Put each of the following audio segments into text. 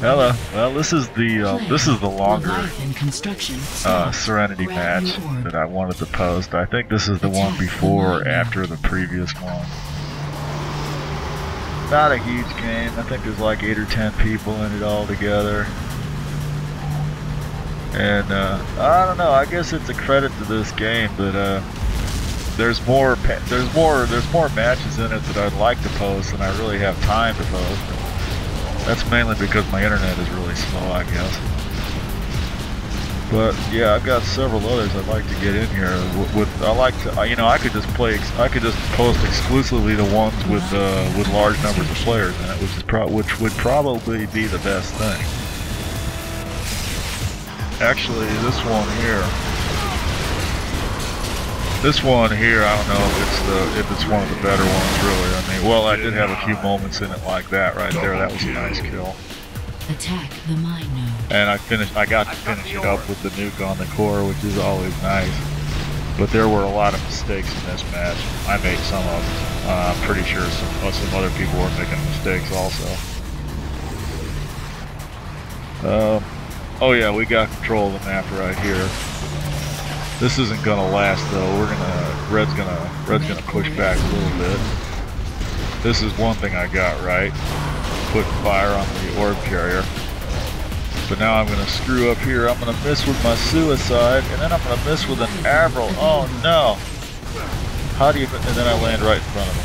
Hello. Well, this is the longer Serenity match that I wanted to post. I think this is the one before or after the previous one. Not a huge game. I think there's like 8 or 10 people in it all together. And I don't know. I guess it's a credit to this game that there's more matches in it that I'd like to post than I really have time to post. That's mainly because my internet is really slow, I guess. But yeah, I've got several others I'd like to get in here. I could just post exclusively the ones with large numbers of players in it, which would probably be the best thing. Actually, this one here, I don't know if it's one of the better ones, really. I mean, well, I did have a few moments in it like that right there. That was a nice kill. Attack the mine node. And I got to finish it up with the nuke on the core, which is always nice. But there were a lot of mistakes in this match. I made some of them. I'm pretty sure some other people were making mistakes also. Oh yeah, we got control of the map right here. This isn't gonna last though. Red's gonna push back a little bit. This is one thing I got right. Put fire on the orb carrier. But now I'm gonna screw up here. I'm gonna miss with my suicide, and then I'm gonna miss with an Avril. Oh no! How do you? And then I land right in front of him.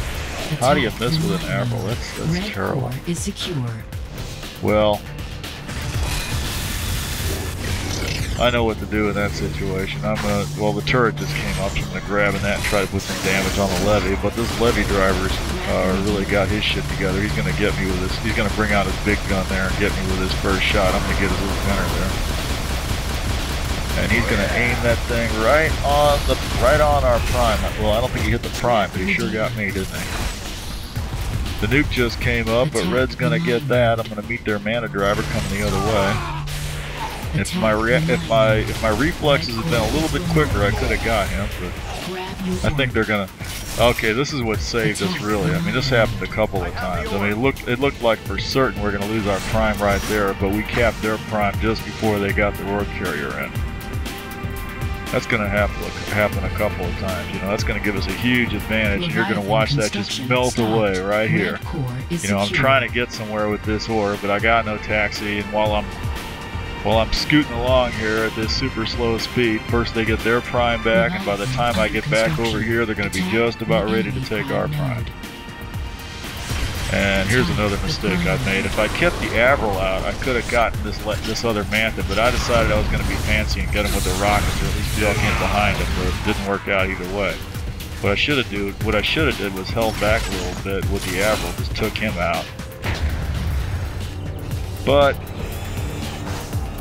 How do you miss with an Avril? That's terrible. Is secure. Well, I know what to do in that situation. Well, the turret just came up, so I'm gonna grab that and try to put some damage on the levy. But this levy driver's really got his shit together. He's gonna get me with this. He's gonna bring out his big gun there and get me with his first shot. I'm gonna get his little gunner there, and he's gonna aim that thing right on our prime. Well, I don't think he hit the prime, but he sure got me, didn't he? The nuke just came up, but Red's gonna get that. I'm gonna meet their mana driver coming the other way. If my reflexes had been a little bit quicker, I could have got him, but I think they're gonna. Okay, this is what saved us really. I mean, this happened a couple of times. I mean, it looked like for certain we're gonna lose our prime right there, but we capped their prime just before they got the orb carrier in. That's gonna happen a couple of times. You know, that's gonna give us a huge advantage, and you're gonna watch that just melt away right here. You know, I'm trying to get somewhere with this orb, but I got no taxi, and while I'm scooting along here at this super slow speed, first they get their prime back, and by the time I get back over here, they're going to be just about ready to take our prime. And here's another mistake I made. If I kept the Avril out, I could have gotten this other Manta, but I decided I was going to be fancy and get him with the rockets, or at least duck in behind him, but it didn't work out either way. What I should have did was held back a little bit with the Avril, just took him out. But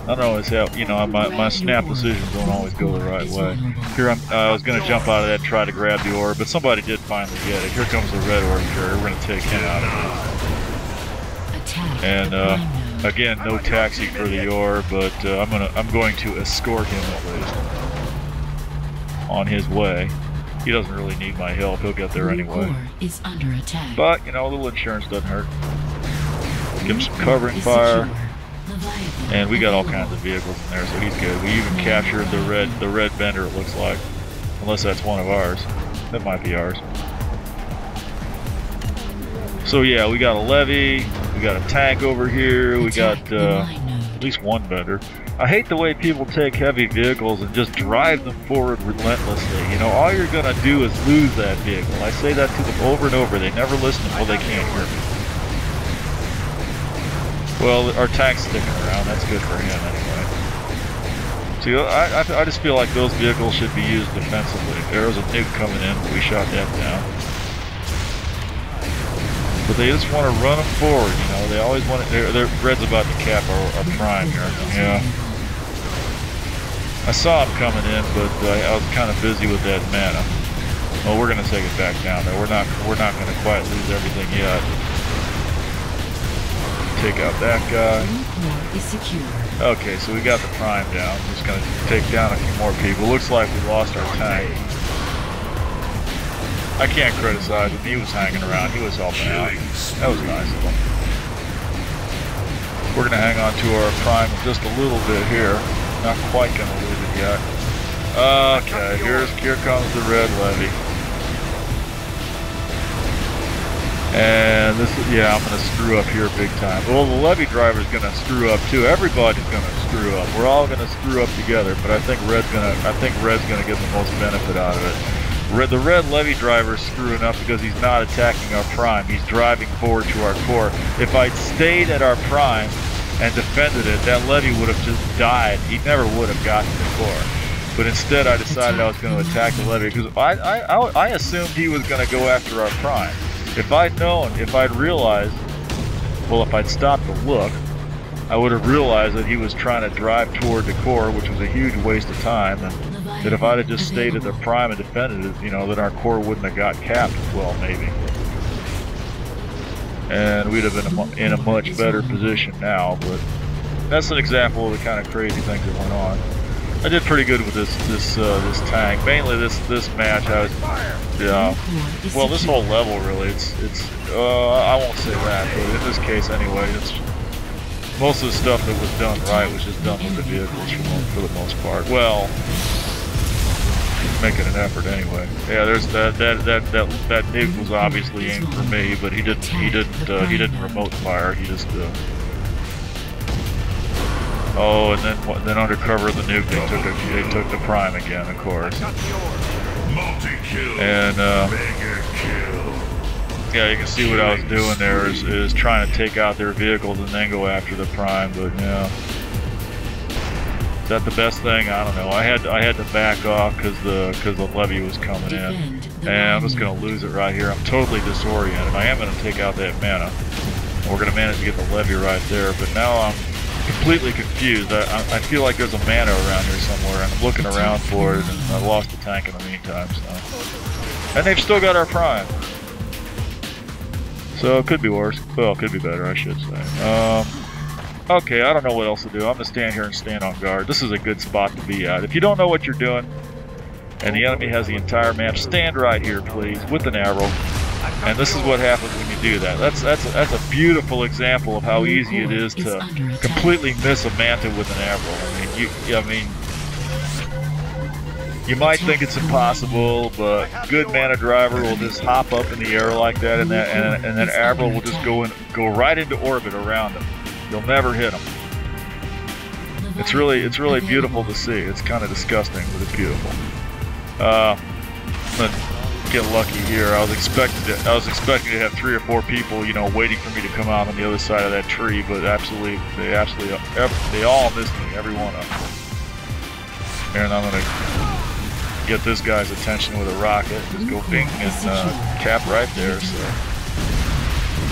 I don't always have, you know, my snap decisions don't always go the right way. Here I was going to jump out of that and try to grab the orb, but somebody did finally get it. Here comes the red orb carrier. We're going to take him out of it. And again, no taxi for the orb, but I'm going to escort him at least on his way. He doesn't really need my help. He'll get there anyway. But you know, a little insurance doesn't hurt. Give him some covering fire. And we got all kinds of vehicles in there, so he's good. We even captured the red vendor, it looks like. Unless that's one of ours. That might be ours. So yeah, we got a levy, we got a tank over here, we got at least one vendor. I hate the way people take heavy vehicles and just drive them forward relentlessly. You know, all you're gonna do is lose that vehicle. I say that to them over and over. They never listen. Well, they can't hear me. Well, our tank's sticking around. That's good for him anyway. See, I just feel like those vehicles should be used defensively. If there was a nuke coming in, we shot that down. But they just want to run them forward, you know. They always want to. Red's about to cap our prime here. Yeah. I saw him coming in, but I was kind of busy with that mana. Well, we're gonna take it back down there. We're not gonna quite lose everything yet. Take out that guy. Okay, so we got the prime down. Just gonna take down a few more people. Looks like we lost our tank. I can't criticize him. He was hanging around. He was helping out. That was nice of him. We're gonna hang on to our prime just a little bit here. Not quite gonna lose it yet. Okay, here comes the red levy. And this, yeah, I'm gonna screw up here big time. Well, the levy driver's gonna screw up too. Everybody's gonna screw up. We're all gonna screw up together. But I think Red's gonna get the most benefit out of it. The red levy driver's screwing up because he's not attacking our prime. He's driving forward to our core. If I'd stayed at our prime and defended it, that levy would have just died. He never would have gotten to the core. But instead, I decided I was going to attack the levy because I assumed he was going to go after our prime. If I'd known, if I'd realized, well, if I'd stopped to look, I would have realized that he was trying to drive toward the core, which was a huge waste of time, and that if I'd have just stayed at the prime and defended it, you know, then our core wouldn't have got capped as well, maybe. And we'd have been in a much better position now, but that's an example of the kind of crazy things that went on. I did pretty good with this tank. Mainly this match, I was, yeah. Well, this whole level really, it's I won't say that, but in this case anyway, it's most of the stuff that was done right was just done with the vehicles for the most part. Well, making an effort anyway. Yeah, there's that nuke was obviously aimed for me, but he didn't remote fire. He just oh, and then under cover of the nuke, they took the prime again, of course. And yeah, you can see what I was doing there is trying to take out their vehicles and then go after the prime. But yeah, is that the best thing? I don't know. I had to back off because the levy was coming in, and I'm just gonna lose it right here. I'm totally disoriented. I am gonna take out that mana. We're gonna manage to get the levy right there, but now I'm completely confused. I feel like there's a mana around here somewhere, and I'm looking around for it, and I lost the tank in the meantime. So, and they've still got our prime, so it could be worse. Well, it could be better, I should say. Okay, I don't know what else to do. I'm gonna stand here and stand on guard. This is a good spot to be at. If you don't know what you're doing, and the enemy has the entire map, stand right here, please, with an arrow. And this is what happens when you do that. That's a beautiful example of how easy it is to completely miss a manta with an arrow. You might think it's impossible, but good mana driver will just hop up in the air like that, and that arrow will just go right into orbit around him. You'll never hit him. It's really beautiful to see. It's kind of disgusting, but it's beautiful. I'm gonna get lucky here. I was expecting to have 3 or 4 people, you know, waiting for me to come out on the other side of that tree, but they all missed me, every one of them. And I'm gonna get this guy's attention with a rocket. Just go bing and cap right there. So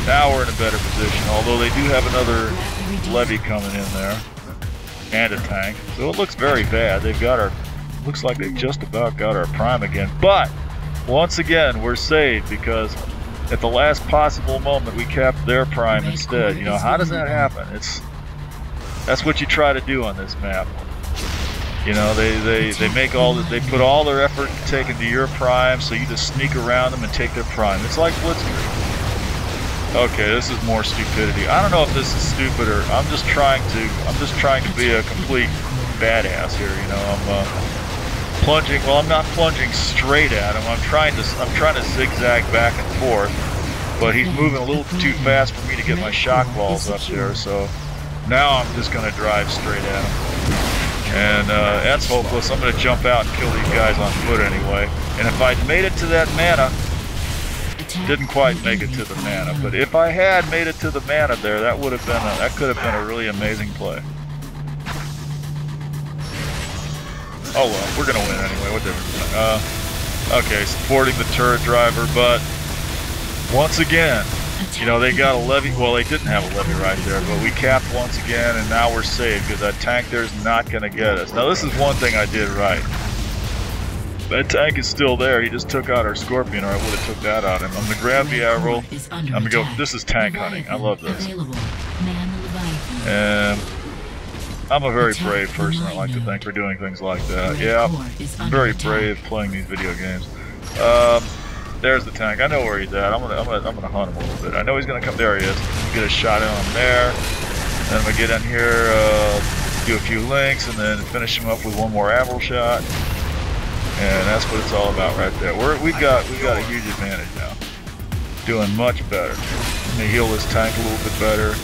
now we're in a better position. Although they do have another levy coming in there and a tank, so it looks very bad. They've got our. Looks like they've just about got our prime again, but once again we're saved because at the last possible moment we capped their prime instead. You know, how does that happen? That's what you try to do on this map. You know, they put all their effort taken to your prime, so you just sneak around them and take their prime. It's like blitzkrieg. Okay, this is more stupidity. I don't know if this is stupid or I'm just trying to be a complete badass here. You know, I'm plunging. Well, I'm not plunging straight at him. I'm trying to zigzag back and forth, but he's moving a little too fast for me to get my shock balls up there. So now I'm just going to drive straight at him, and that's hopeless. I'm going to jump out and kill these guys on foot anyway. And if I'd made it to that mana, didn't quite make it to the mana, but if I had made it to the mana there, that could have been a really amazing play. Oh well, we're gonna win anyway. What difference? Okay, supporting the turret driver, but once again, you know, they got a levy. Well, they didn't have a levy right there, but we capped once again, and now we're saved because that tank there's not gonna get us. Now this is one thing I did right. That tank is still there. He just took out our Scorpion, or I would have took that out of him. I'm gonna grab the arrow. I'm gonna go. This is tank hunting. I love this. And I'm a very brave person, I like to think, for doing things like that. Yeah, I'm very brave playing these video games. There's the tank. I know where he's at. I'm gonna hunt him a little bit. I know he's gonna come. There he is. Get a shot in on him there. Then we get in here, do a few links, and then finish him up with one more Averill shot. And that's what it's all about right there. We've got a huge advantage now. Doing much better. Let me heal this tank a little bit better.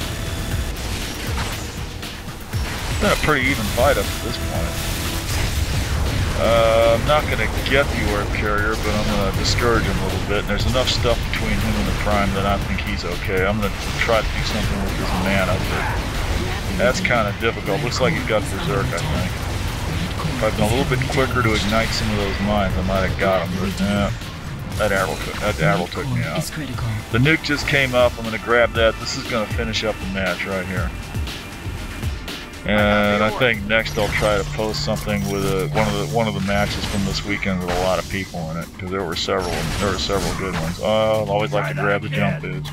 It's been a pretty even fight up to this point. I'm not going to get the orb carrier, but I'm going to discourage him a little bit. And there's enough stuff between him and the Prime that I think he's okay. I'm going to try to do something with this mana, but that's kind of difficult. Looks like he's got Berserk, I think. If I'd been a little bit quicker to ignite some of those mines, I might have got him, but that Averill took me out. The nuke just came up. I'm going to grab that. This is going to finish up the match right here. And I think next I'll try to post something with one of the matches from this weekend with a lot of people in it, because there were several good ones. I'd always like to grab the jump boots.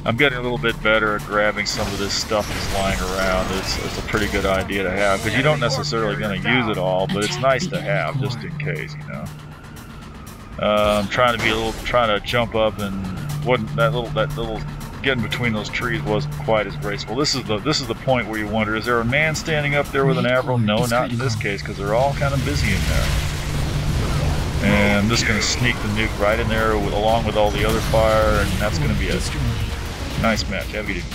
I'm getting a little bit better at grabbing some of this stuff that's lying around. It's a pretty good idea to have, because you don't necessarily going to use it all, but it's nice to have just in case, you know. I'm trying to jump up, and that little getting between those trees wasn't quite as graceful. This is the point where you wonder, is there a man standing up there with an Averill? No, not in this case, because they're all kind of busy in there. And I'm just going to sneak the nuke right in there along with all the other fire, and that's going to be it. Nice match. Heavy duty.